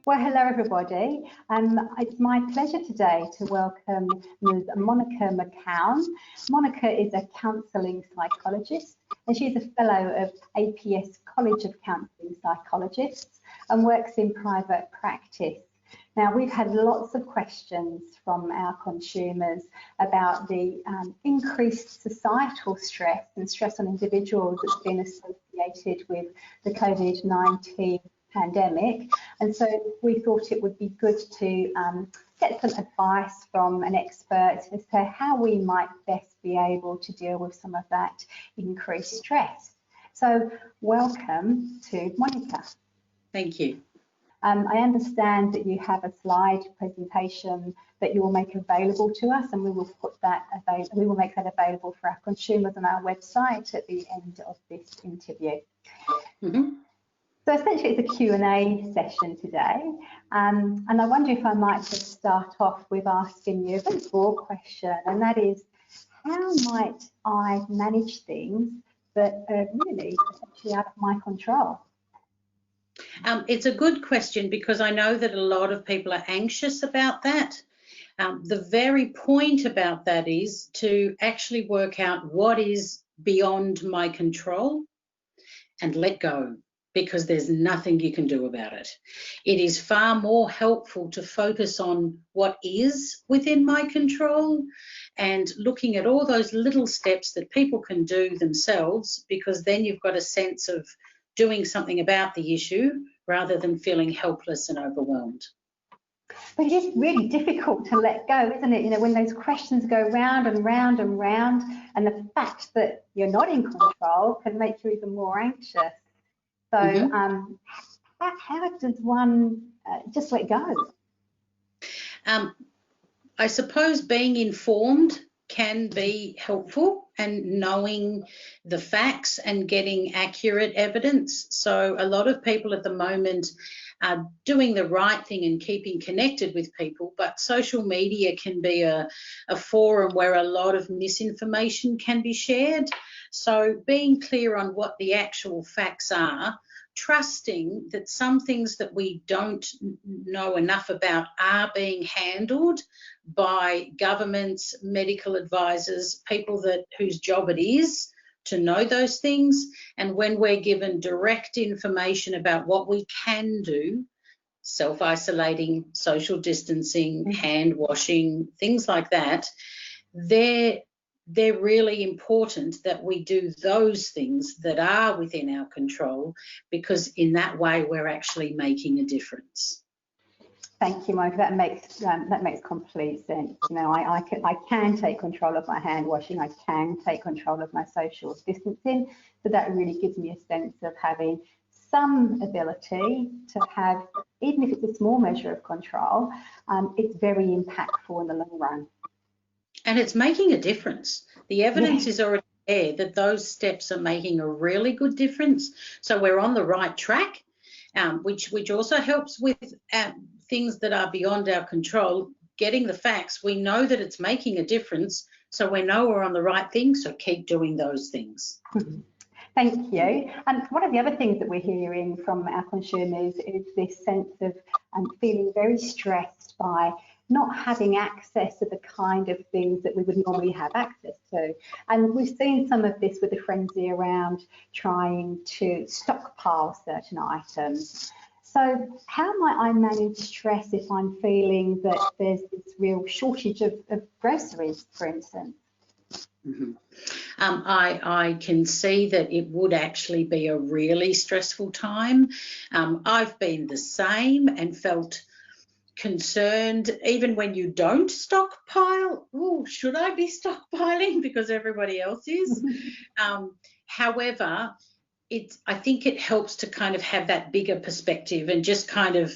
Well, hello everybody. It's my pleasure today to welcome Ms. Monica Macoun. Monica is a counselling psychologist and she's a fellow of APS College of Counselling Psychologists and works in private practice. Now, we've had lots of questions from our consumers about the increased societal stress and stress on individuals that's been associated with the COVID-19 pandemic, and so we thought it would be good to get some advice from an expert as to how we might best be able to deal with some of that increased stress. So welcome to Monica. Thank you. I understand that you have a slide presentation that you will make available to us, and we will make that available for our consumers on our website at the end of this interview. So essentially it's a Q&A session today, and I wonder if I might just start off with asking you a very broad question, and that is, how might I manage things that are really essentially out of my control? It's a good question because I know that a lot of people are anxious about that. The very point about that is to actually work out what is beyond my control and let go, because there's nothing you can do about it. It is far more helpful to focus on what is within my control and looking at all those little steps that people can do themselves, because then you've got a sense of doing something about the issue rather than feeling helpless and overwhelmed. But it is really difficult to let go, isn't it? You know, when those questions go round and round and round, and the fact that you're not in control can make you even more anxious. So how does one just let go? I suppose being informed can be helpful, and knowing the facts and getting accurate evidence. So a lot of people at the moment are doing the right thing and keeping connected with people, but social media can be a forum where a lot of misinformation can be shared. So being clear on what the actual facts are, trusting that some things that we don't know enough about are being handled by governments, medical advisors, people whose job it is to know those things. And when we're given direct information about what we can do, self-isolating, social distancing, hand washing, things like that, they're really important that we do those things that are within our control, because in that way we're actually making a difference. Thank you, Monica. That makes complete sense. You know, I can take control of my hand washing. I can take control of my social distancing. So that really gives me a sense of having some ability to have, even if it's a small measure of control, it's very impactful in the long run. And it's making a difference. The evidence is already there that those steps are making a really good difference. So we're on the right track, which also helps with things that are beyond our control. Getting the facts, we know that it's making a difference, so we know we're on the right thing, so keep doing those things. Thank you. And one of the other things that we're hearing from our consumers is this sense of feeling very stressed by not having access to the kind of things that we would normally have access to. And we've seen some of this with the frenzy around trying to stockpile certain items. So how might I manage stress if I'm feeling that there's this real shortage of groceries, for instance? I can see that it would actually be a really stressful time. I've been the same and felt concerned even when you don't stockpile. Oh, should I be stockpiling because everybody else is? However, I think it helps to kind of have that bigger perspective and just kind of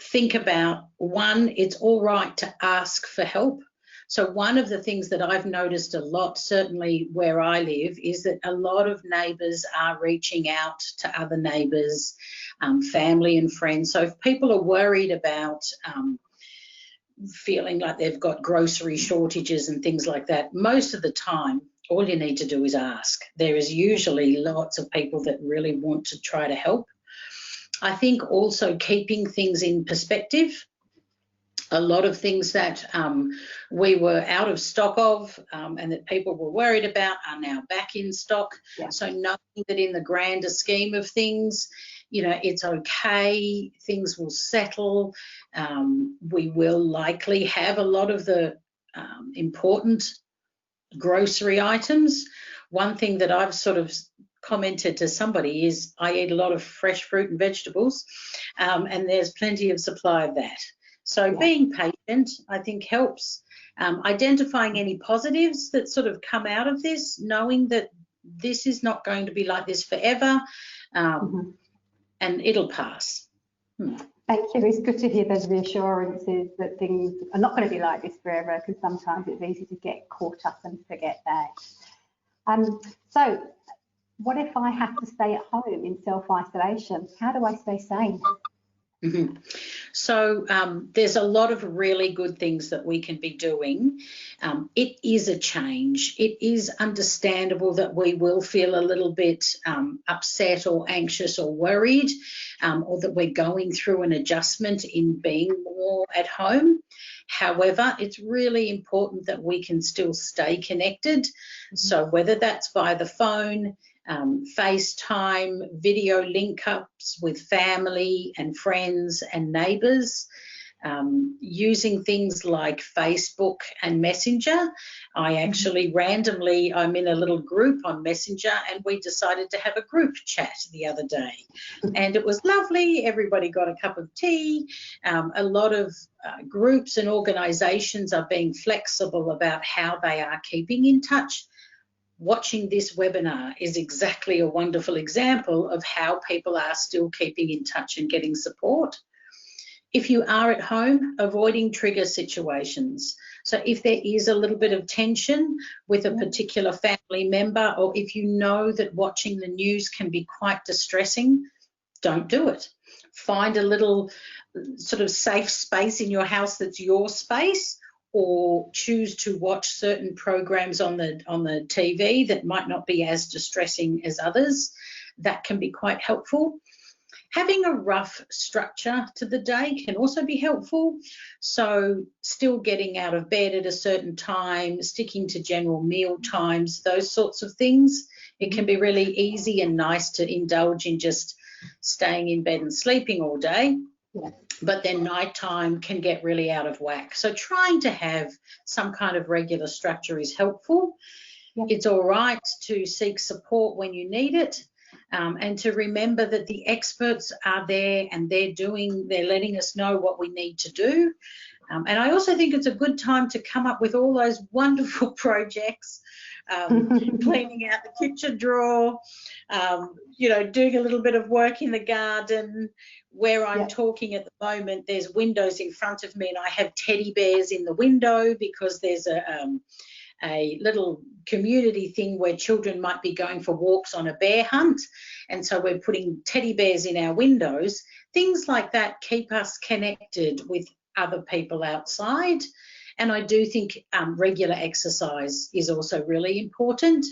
think about, one, it's all right to ask for help. So one of the things that I've noticed a lot, certainly where I live, is that a lot of neighbours are reaching out to other neighbours, family and friends. So if people are worried about feeling like they've got grocery shortages and things like that, most of the time, all you need to do is ask. There is usually lots of people that really want to try to help. I think also keeping things in perspective. A lot of things that we were out of stock of and that people were worried about are now back in stock. Yeah. So knowing that in the grander scheme of things, you know, it's okay, things will settle. We will likely have a lot of the important grocery items. One thing that I've sort of commented to somebody is I eat a lot of fresh fruit and vegetables, and there's plenty of supply of that. So Yeah. being patient, I think, helps. Identifying any positives that sort of come out of this, knowing that this is not going to be like this forever, and it'll pass. Thank you. It's good to hear those reassurances that things are not going to be like this forever, because sometimes it's easy to get caught up and forget that. So what if I have to stay at home in self-isolation? How do I stay sane? So there's a lot of really good things that we can be doing. It is a change. It is understandable that we will feel a little bit upset or anxious or worried, or that we're going through an adjustment in being more at home. However, it's really important that we can still stay connected. So whether that's via the phone, FaceTime, video link-ups with family and friends and neighbours, using things like Facebook and Messenger. I actually randomly, I'm in a little group on Messenger, and we decided to have a group chat the other day. And it was lovely. Everybody got a cup of tea. A lot of groups and organisations are being flexible about how they are keeping in touch. Watching this webinar is exactly a wonderful example of how people are still keeping in touch and getting support. If you are at home, avoiding trigger situations. So if there is a little bit of tension with a particular family member, or if you know that watching the news can be quite distressing, don't do it. Find a little sort of safe space in your house that's your space, or choose to watch certain programs on the TV that might not be as distressing as others. That can be quite helpful. Having a rough structure to the day can also be helpful. So still getting out of bed at a certain time, sticking to general meal times, those sorts of things. It can be really easy and nice to indulge in just staying in bed and sleeping all day. Yeah. But then nighttime can get really out of whack. So trying to have some kind of regular structure is helpful. Yeah. It's all right to seek support when you need it, and to remember that the experts are there and they're letting us know what we need to do. And I also think it's a good time to come up with all those wonderful projects, cleaning out the kitchen drawer, you know, doing a little bit of work in the garden. Where I'm talking at the moment, there's windows in front of me, and I have teddy bears in the window because there's a little community thing where children might be going for walks on a bear hunt, and so we're putting teddy bears in our windows. Things like that keep us connected with other people outside. And I do think regular exercise is also really important,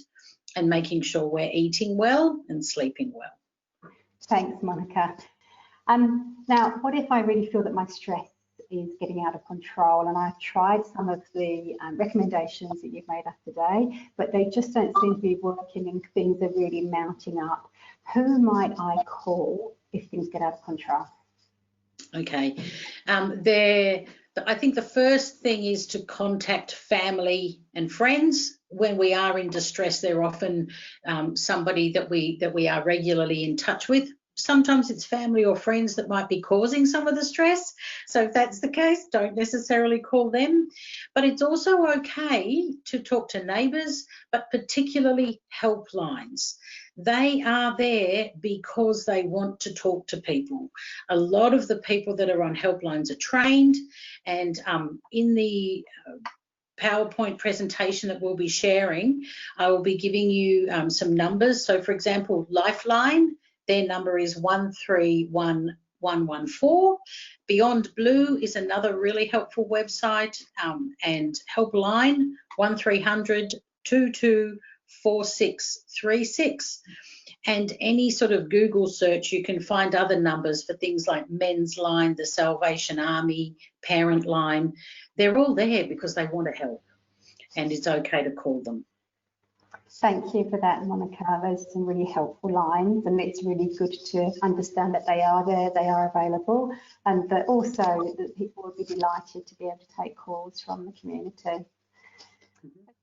and making sure we're eating well and sleeping well. Thanks, Monica. Now, what if I really feel that my stress is getting out of control, and I've tried some of the recommendations that you've made us today, but they just don't seem to be working and things are really mounting up? Who might I call if things get out of control? Okay. I think the first thing is to contact family and friends. When we are in distress, they're often somebody that we are regularly in touch with. Sometimes it's family or friends that might be causing some of the stress. So if that's the case, don't necessarily call them. But it's also okay to talk to neighbours, but particularly helplines. They are there because they want to talk to people. A lot of the people that are on helplines are trained, and in the PowerPoint presentation that we'll be sharing, I will be giving you some numbers. So for example, Lifeline, their number is 131114. Beyond Blue is another really helpful website, and Helpline 1300 224636. And any sort of Google search, you can find other numbers for things like Men's Line, the Salvation Army, Parent Line. They're all there because they want to help, and it's okay to call them. Thank you for that, Monica. Those are some really helpful lines, and it's really good to understand that they are there, they are available, and that also that people will be delighted to be able to take calls from the community.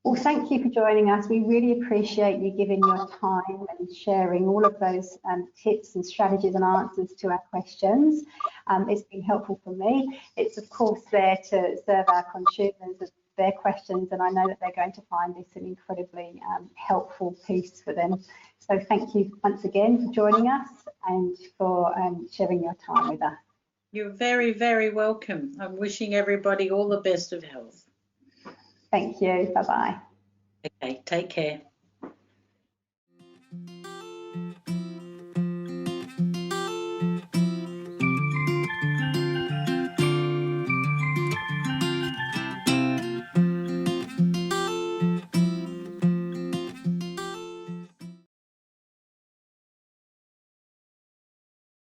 Well, thank you for joining us. We really appreciate you giving your time and sharing all of those tips and strategies and answers to our questions. It's been helpful for me. It's of course there to serve our consumers with their questions, and I know that they're going to find this an incredibly helpful piece for them. So thank you once again for joining us and for sharing your time with us. You're very, very welcome. I'm wishing everybody all the best of health. Thank you. Bye-bye. Okay, take care.